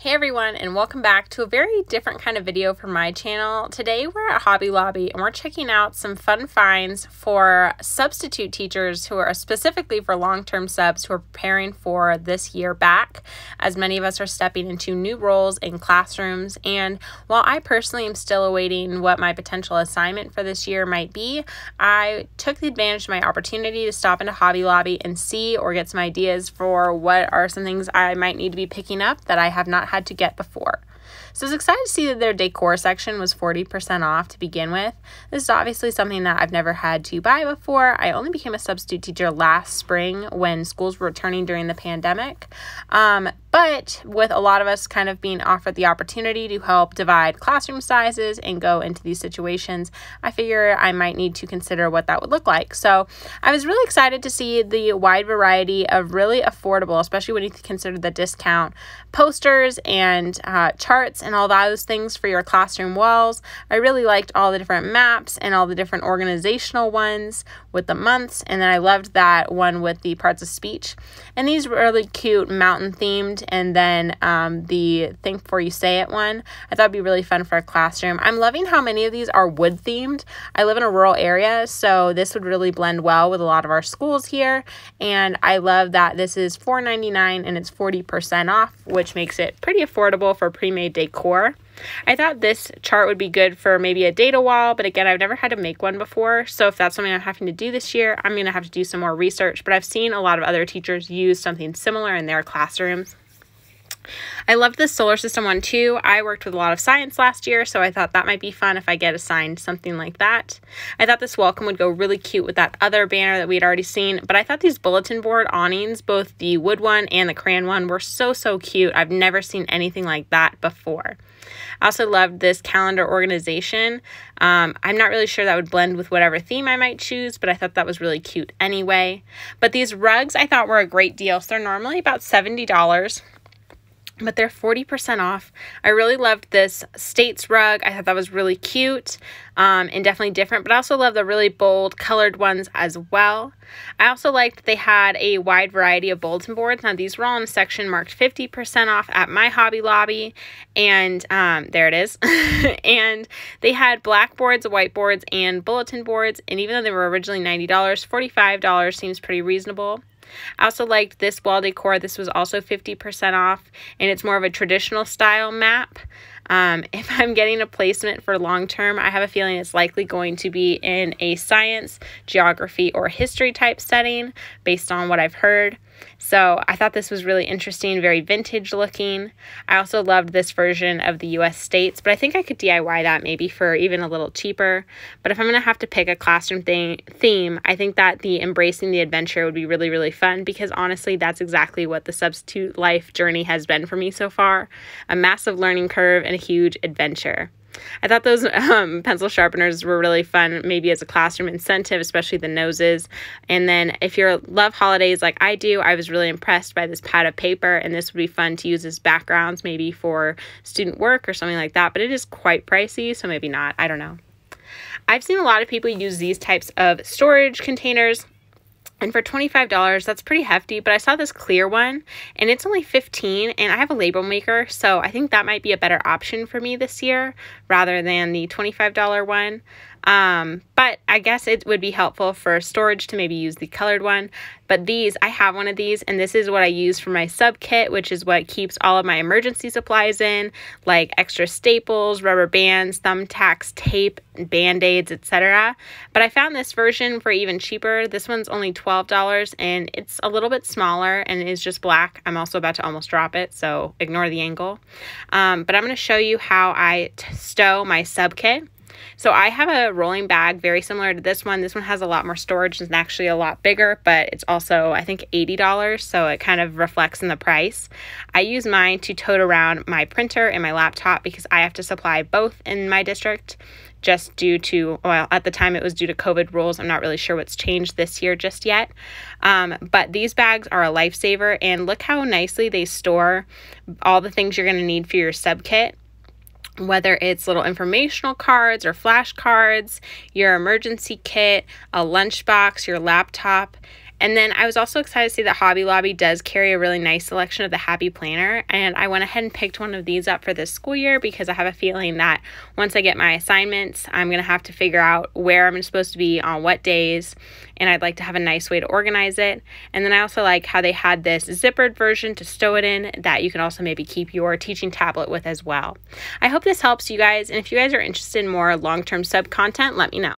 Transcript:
Hey everyone, and welcome back to a very different kind of video for my channel. Today we're at Hobby Lobby and we're checking out some fun finds for substitute teachers who are specifically for long-term subs who are preparing for this year back, as many of us are stepping into new roles in classrooms. And while I personally am still awaiting what my potential assignment for this year might be, I took the advantage of my opportunity to stop into Hobby Lobby and see or get some ideas for what are some things I might need to be picking up that I have not had to get before. So I was excited to see that their decor section was 40% off to begin with. This is obviously something that I've never had to buy before. I only became a substitute teacher last spring when schools were returning during the pandemic. But with a lot of us kind of being offered the opportunity to help divide classroom sizes and go into these situations, I figure I might need to consider what that would look like. So I was really excited to see the wide variety of really affordable, especially when you consider the discount, posters and charts and all those things for your classroom walls. I really liked all the different maps and all the different organizational ones with the months, and then I loved that one with the parts of speech. And these were really cute mountain themed, and then the Think Before You Say It one, I thought would be really fun for a classroom. I'm loving how many of these are wood themed. I live in a rural area, so this would really blend well with a lot of our schools here, and I love that this is $4.99 and it's 40% off, which makes it pretty affordable for pre-made decor. I thought this chart would be good for maybe a data wall, but again, I've never had to make one before, so if that's something I'm having to do this year, I'm going to have to do some more research, but I've seen a lot of other teachers use something similar in their classrooms. I love this solar system one too. I worked with a lot of science last year, so I thought that might be fun if I get assigned something like that. I thought this welcome would go really cute with that other banner that we had already seen, but I thought these bulletin board awnings, both the wood one and the crayon one, were so cute. I've never seen anything like that before. I also loved this calendar organization. I'm not really sure that would blend with whatever theme I might choose, but I thought that was really cute anyway. But these rugs I thought were a great deal. So they're normally about $70. But they're 40% off. I really loved this States rug. I thought that was really cute and definitely different, but I also love the really bold colored ones as well. I also liked that they had a wide variety of bulletin boards. Now these were all in a section marked 50% off at my Hobby Lobby, and there it is. And they had blackboards, whiteboards, and bulletin boards, and even though they were originally $90, $45 seems pretty reasonable. I also liked this wall decor. This was also 50% off, and it's more of a traditional style map. If I'm getting a placement for long term, I have a feeling it's likely going to be in a science, geography, or history type setting based on what I've heard. So I thought this was really interesting, very vintage looking. I also loved this version of the US states, but I think I could DIY that maybe for even a little cheaper. But if I'm going to have to pick a classroom theme, I think that the embracing the adventure would be really fun, because honestly, that's exactly what the substitute life journey has been for me so far. A massive learning curve and a huge adventure. I thought those pencil sharpeners were really fun, maybe as a classroom incentive, especially the noses. And then if you love holidays like I do, I was really impressed by this pad of paper, and this would be fun to use as backgrounds, maybe for student work or something like that. But it is quite pricey, so maybe not. I don't know. I've seen a lot of people use these types of storage containers, and for $25, that's pretty hefty, but I saw this clear one, and it's only $15, and I have a label maker, so I think that might be a better option for me this year rather than the $25 one. But I guess it would be helpful for storage to maybe use the colored one. But these, I have one of these, and this is what I use for my sub kit, which is what keeps all of my emergency supplies in, like extra staples, rubber bands, thumbtacks, tape, band-aids, etc. But I found this version for even cheaper. This one's only $12, and it's a little bit smaller and is just black. I'm also about to almost drop it, so ignore the angle. But I'm going to show you how I stow my sub kit. So I have a rolling bag very similar to this one. This one has a lot more storage and actually a lot bigger, but it's also, I think, $80, so it kind of reflects in the price. I use mine to tote around my printer and my laptop because I have to supply both in my district, just due to, well, at the time it was due to COVID rules. I'm not really sure what's changed this year just yet. But these bags are a lifesaver, and look how nicely they store all the things you're going to need for your sub kit. Whether it's little informational cards or flashcards, your emergency kit, a lunchbox, your laptop, And then I was also excited to see that Hobby Lobby does carry a really nice selection of the Happy Planner, and I went ahead and picked one of these up for this school year because I have a feeling that once I get my assignments, I'm going to have to figure out where I'm supposed to be on what days, and I'd like to have a nice way to organize it. And then I also like how they had this zippered version to stow it in that you can also maybe keep your teaching tablet with as well. I hope this helps you guys, and if you guys are interested in more long-term sub content, let me know.